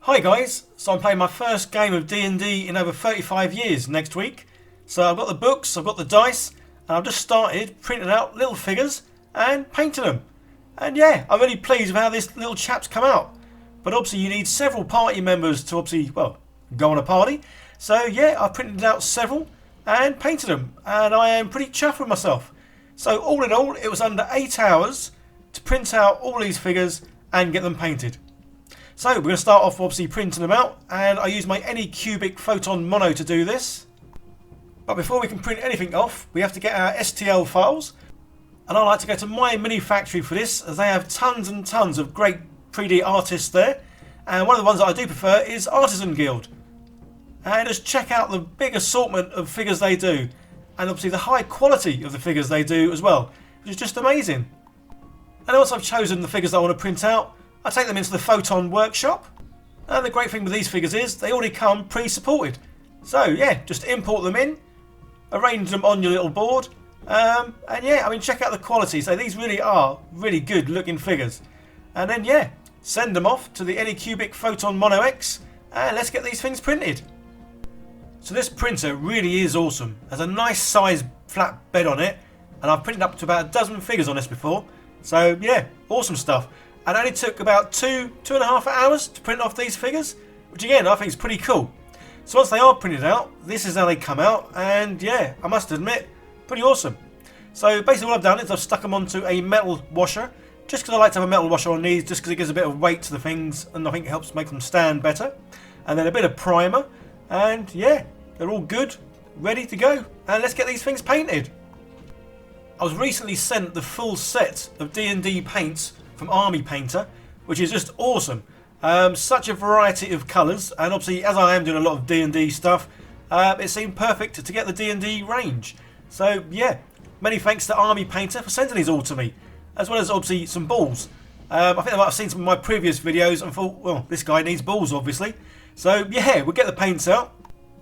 Hi guys, so I'm playing my first game of D&D in over 35 years next week. So I've got the books, I've got the dice, and I've just started printing out little figures and painting them. And yeah, I'm really pleased with how this little chap's come out. But obviously you need several party members to obviously, well, go on a party. So yeah, I've printed out several and painted them, and I am pretty chuffed with myself. So all in all, it was under 8 hours to print out all these figures and get them painted. So we're going to start off obviously printing them out, and I use my Anycubic Photon Mono to do this. But before we can print anything off, we have to get our STL files, and I like to go to my mini factory for this, as they have tons and tons of great 3D artists there, and one of the ones that I do prefer is Artisan Guild. And just check out the big assortment of figures they do, and obviously the high quality of the figures they do as well, which is just amazing. And once I've chosen the figures that I want to print out, I take them into the Photon workshop, and the great thing with these figures is they already come pre-supported. So yeah, just import them in, arrange them on your little board, and yeah, I mean, check out the quality. So these really are really good looking figures. And then yeah, send them off to the Anycubic Photon Mono X, and let's get these things printed. So this printer really is awesome. There's a nice size flat bed on it, and I've printed up to about a dozen figures on this before. So yeah, awesome stuff. And it only took about two and a half hours to print off these figures, which again I think is pretty cool. So once they are printed out, this is how they come out, and yeah, I must admit, pretty awesome. So basically what I've done is I've stuck them onto a metal washer, just because I like to have a metal washer on these, just because it gives a bit of weight to the things, and I think it helps make them stand better. And then a bit of primer, and yeah, they're all good, ready to go. And let's get these things painted. I was recently sent the full set of D&D paints from Army Painter, which is just awesome. Such a variety of colours, and obviously as I am doing a lot of D&D stuff, it seemed perfect to get the D&D range. So yeah, many thanks to Army Painter for sending these all to me, as well as obviously some balls. I think I might have seen some of my previous videos and thought, well, this guy needs balls obviously. So yeah, we'll get the paints out,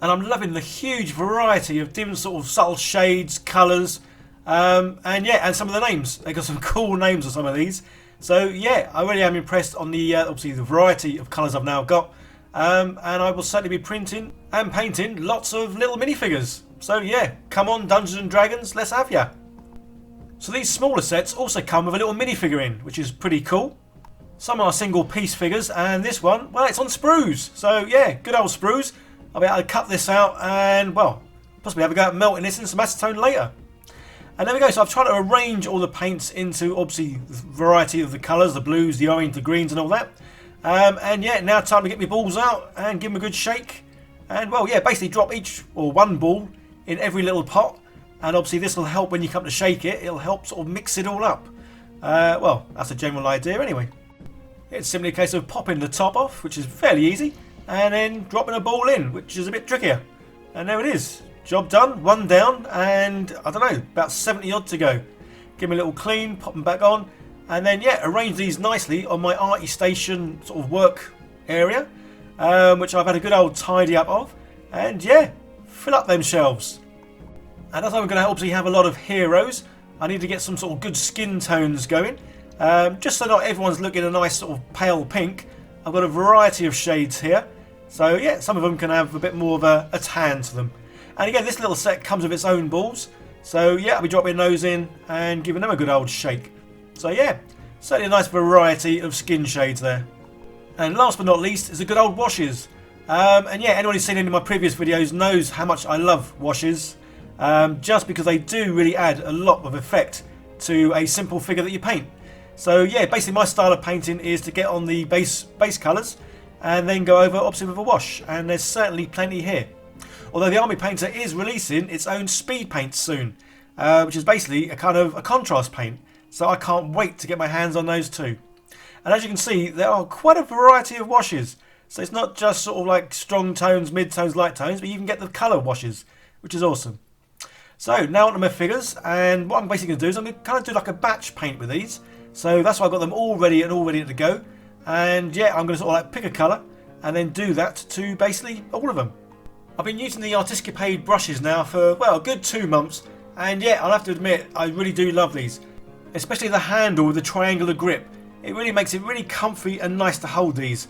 and I'm loving the huge variety of different sort of subtle shades, colours, and yeah, and some of the names. They got some cool names on some of these. So yeah, I really am impressed on the obviously the variety of colours I've now got, and I will certainly be printing and painting lots of little minifigures. So yeah, come on Dungeons and Dragons, let's have ya. So these smaller sets also come with a little minifigure in, which is pretty cool. Some are single piece figures, and this one, well, it's on sprues. So yeah, good old sprues. I'll be able to cut this out and, well, possibly have a go at melting this in some acetone later. And there we go, so I've tried to arrange all the paints into obviously the variety of the colours, the blues, the orange, the greens and all that. And yeah, now time to get my balls out and give them a good shake. And well, yeah, basically drop each or one ball in every little pot. And obviously this will help when you come to shake it, it'll help sort of mix it all up. Well, that's a general idea anyway. It's simply a case of popping the top off, which is fairly easy, and then dropping a ball in, which is a bit trickier. And there it is. Job done, one down, and I don't know, about 70 odd to go. Give me a little clean, pop them back on, and then yeah, arrange these nicely on my arty station sort of work area, which I've had a good old tidy up of, and yeah, fill up them shelves. And as I'm going to obviously have a lot of heroes, I need to get some sort of good skin tones going, just so not everyone's looking a nice sort of pale pink. I've got a variety of shades here, so yeah, some of them can have a bit more of a tan to them. And again, this little set comes with its own balls. So yeah, I'll be dropping those in and giving them a good old shake. So yeah, certainly a nice variety of skin shades there. And last but not least is the good old washes. And yeah, anyone who's seen any of my previous videos knows how much I love washes. Just because they do really add a lot of effect to a simple figure that you paint. So yeah, basically my style of painting is to get on the base colours and then go over obviously with a wash. And there's certainly plenty here. Although the Army Painter is releasing its own speed paint soon, which is basically a kind of a contrast paint. So I can't wait to get my hands on those too. And as you can see, there are quite a variety of washes. So it's not just sort of like strong tones, mid tones, light tones, but you can get the colour washes, which is awesome. So now onto my figures, and what I'm basically going to do is I'm going to kind of do like a batch paint with these. So that's why I've got them all ready to go. And yeah, I'm going to sort of like pick a colour and then do that to basically all of them. I've been using the Artiscapade brushes now for, well, a good 2 months, and yeah, I'll have to admit, I really do love these. Especially the handle with the triangular grip. It really makes it really comfy and nice to hold these.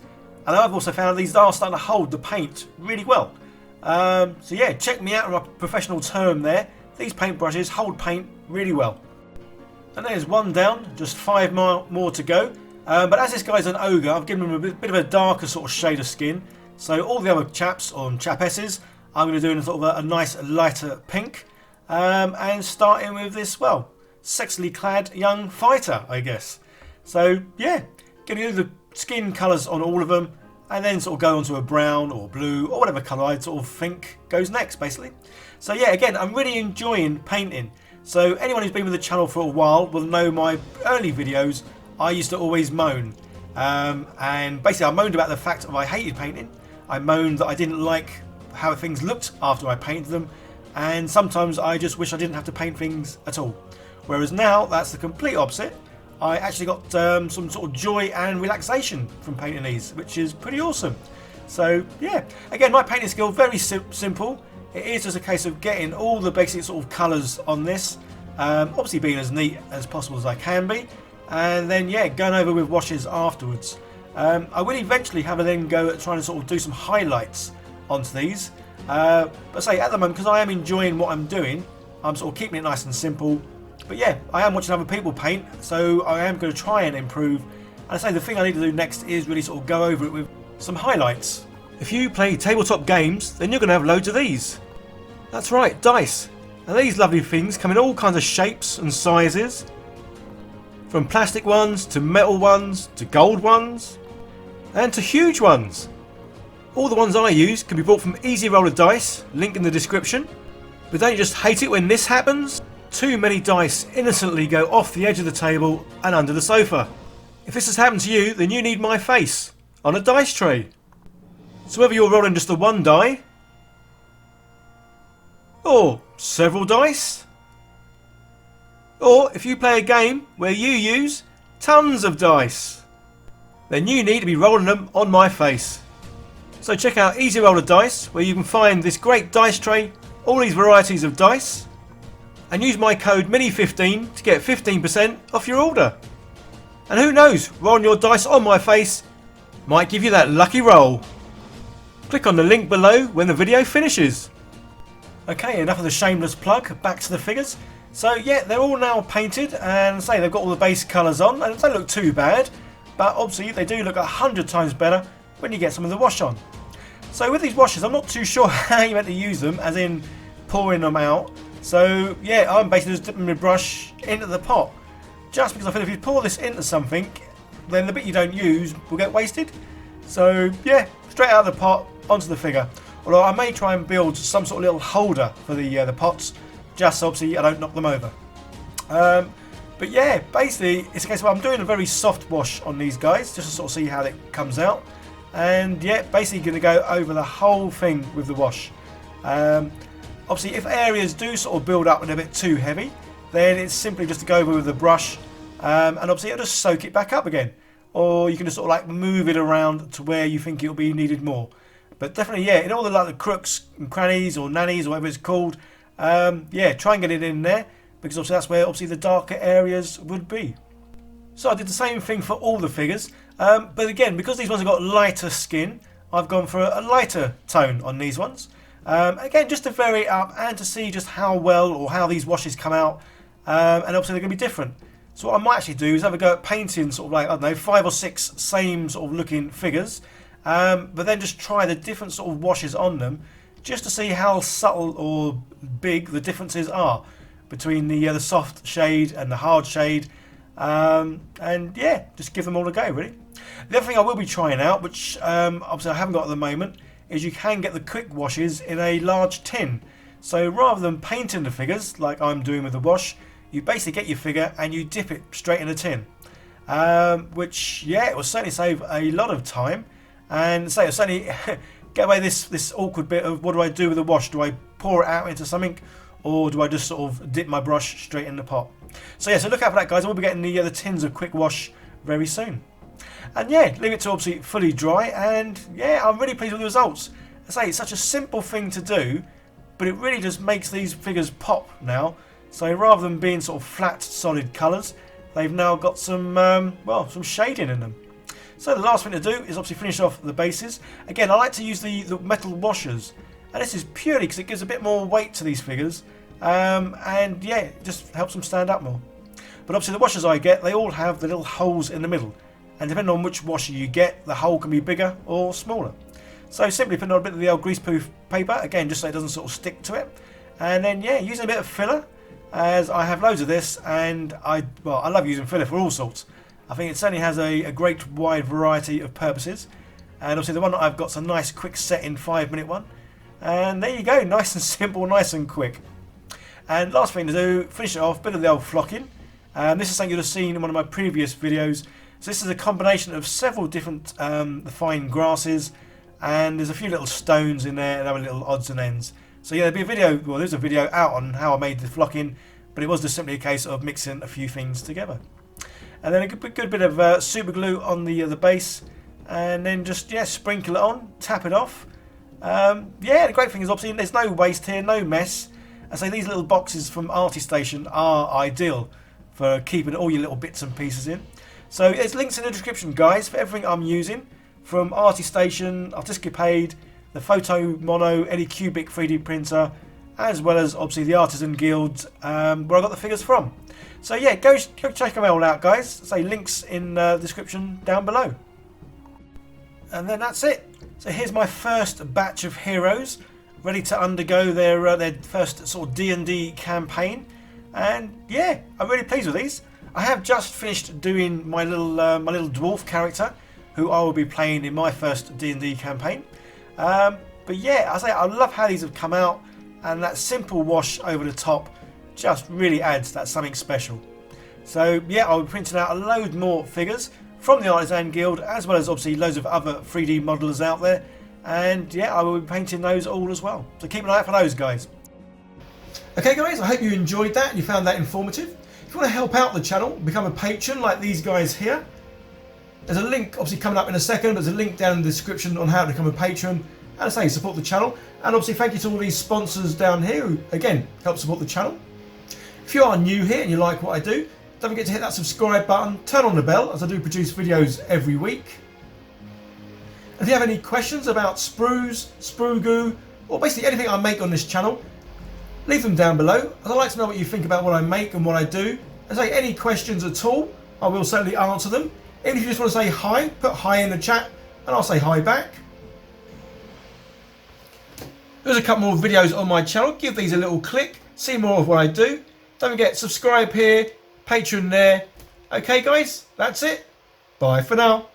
And I've also found these are starting to hold the paint really well. So yeah, check me out on a professional term there. These paintbrushes hold paint really well. And there's one down, just 5 more to go. But as this guy's an ogre, I've given him a bit of a darker sort of shade of skin. So all the other chaps, or chapesses, I'm going to do in sort of a nice lighter pink. And starting with this, well, sexily clad young fighter, I guess. So yeah, going to do the skin colours on all of them, and then sort of go on to a brown or blue or whatever colour I sort of think goes next, basically. So yeah, again, I'm really enjoying painting. So anyone who's been with the channel for a while will know my early videos, I used to always moan. And basically I moaned about the fact that I hated painting. I moaned that I didn't like how things looked after I painted them. And sometimes I just wish I didn't have to paint things at all. Whereas now, that's the complete opposite. I actually got some sort of joy and relaxation from painting these, which is pretty awesome. So yeah, again, my painting skill, very simple. It is just a case of getting all the basic sort of colours on this, obviously being as neat as possible as I can be, and then yeah, going over with washes afterwards. I will eventually have a then go at trying to sort of do some highlights onto these, but say at the moment, because I am enjoying what I'm doing, I'm sort of keeping it nice and simple. But yeah, I am watching other people paint, so I am going to try and improve. And I say the thing I need to do next is really sort of go over it with some highlights. If you play tabletop games, then you're going to have loads of these. That's right, dice. And these lovely things come in all kinds of shapes and sizes. From plastic ones, to metal ones, to gold ones, and to huge ones. All the ones I use can be bought from Easy Roller Dice, link in the description. But don't you just hate it when this happens? Too many dice innocently go off the edge of the table and under the sofa. If this has happened to you, then you need my face on a dice tray. So whether you're rolling just the one die, or several dice, or if you play a game where you use tons of dice, then you need to be rolling them on my face. So check out Easy Roller Dice, where you can find this great dice tray, all these varieties of dice, and use my code MINI15 to get 15% off your order. And who knows, rolling your dice on my face might give you that lucky roll. Click on the link below when the video finishes. Okay, enough of the shameless plug, back to the figures. So yeah, they're all now painted, and say they've got all the base colours on, and they don't look too bad, but obviously they do look 100 times better when you get some of the wash on. So with these washes, I'm not too sure how you're meant to use them, as in pouring them out. So yeah, I'm basically just dipping my brush into the pot, just because I feel if you pour this into something, then the bit you don't use will get wasted. So yeah, straight out of the pot onto the figure. Although I may try and build some sort of little holder for the pots, just so obviously I don't knock them over. But yeah, basically it's a case of I'm doing a very soft wash on these guys, just to sort of see how it comes out. And yeah, basically going to go over the whole thing with the wash. Obviously, if areas do sort of build up and a bit too heavy, then it's simply just to go over with the brush, and obviously it'll just soak it back up again. Or you can just sort of like move it around to where you think it'll be needed more. But definitely, yeah, in all the like the crooks and crannies or nannies or whatever it's called, yeah, try and get it in there, because obviously that's where obviously the darker areas would be. So I did the same thing for all the figures, but again, because these ones have got lighter skin, I've gone for a lighter tone on these ones. Again, just to vary it up and to see just how well or how these washes come out, and obviously they're going to be different. So what I might actually do is have a go at painting sort of like, I don't know, 5 or 6 same sort of looking figures, but then just try the different sort of washes on them, just to see how subtle or big the differences are between the soft shade and the hard shade, and yeah, just give them all a go really. The other thing I will be trying out, which obviously I haven't got at the moment, is you can get the quick washes in a large tin. So rather than painting the figures like I'm doing with the wash, you basically get your figure and you dip it straight in a tin, which yeah, it will certainly save a lot of time, and say it'll certainly get away this awkward bit of what do I do with the wash? Do I pour it out into something, or do I just sort of dip my brush straight in the pot? So yeah, so look out for that, guys. I will be getting the tins of quick wash very soon. And yeah, leave it to obviously fully dry, and yeah, I'm really pleased with the results. I say it's such a simple thing to do, but it really just makes these figures pop now. So rather than being sort of flat, solid colours, they've now got some well, some shading in them. So the last thing to do is obviously finish off the bases. Again, I like to use the metal washers, and this is purely because it gives a bit more weight to these figures, and yeah, it just helps them stand up more. But obviously the washers I get, they all have the little holes in the middle, and depending on which washer you get, the hole can be bigger or smaller. So simply putting on a bit of the old greaseproof paper, again just so it doesn't sort of stick to it, and then yeah, using a bit of filler, as I have loads of this, and I love using filler for all sorts. I think it certainly has a great wide variety of purposes, and obviously the one that I've got's a nice quick set in 5-minute one, and there you go, nice and simple, nice and quick. And last thing to do, finish it off, bit of the old flocking. This is something you'll have seen in one of my previous videos. So this is a combination of several different fine grasses, and there's a few little stones in there and other little odds and ends. So yeah, there'll be a video, well there's a video out on how I made the flocking, but it was just simply a case of mixing a few things together. And then a good bit of super glue on the base, and then just yeah, sprinkle it on, tap it off. Yeah, the great thing is obviously there's no waste here, no mess. I say these little boxes from Artistation are ideal for keeping all your little bits and pieces in. So there's links in the description, guys, for everything I'm using, from Artistation, Artiscapade, the Photo Mono, any cubic 3D printer, as well as obviously the Artisan Guild, where I got the figures from. So yeah, go check them all out, guys. Say links in the description down below. And then that's it. So here's my first batch of heroes, ready to undergo their first sort of D&D campaign. And yeah, I'm really pleased with these. I have just finished doing my little dwarf character, who I will be playing in my first D&D campaign. But yeah, I love how these have come out, and that simple wash over the top just really adds that something special. So yeah, I'll be printing out a load more figures from the Artisan Guild, as well as obviously loads of other 3D modelers out there. And yeah, I will be painting those all as well. So keep an eye out for those, guys. Okay guys, I hope you enjoyed that and you found that informative. If you want to help out the channel, become a patron like these guys here. There's a link obviously coming up in a second, but there's a link down in the description on how to become a patron. And I say support the channel. And obviously thank you to all these sponsors down here who, again, help support the channel. If you are new here and you like what I do, don't forget to hit that subscribe button, turn on the bell, as I do produce videos every week. And if you have any questions about sprues, sprue goo, or basically anything I make on this channel, leave them down below, as I like to know what you think about what I make and what I do. And say any questions at all, I will certainly answer them. Even if you just want to say hi, put hi in the chat, and I'll say hi back. There's a couple more videos on my channel, give these a little click, see more of what I do. Don't forget, subscribe here, Patreon there. Okay guys, that's it. Bye for now.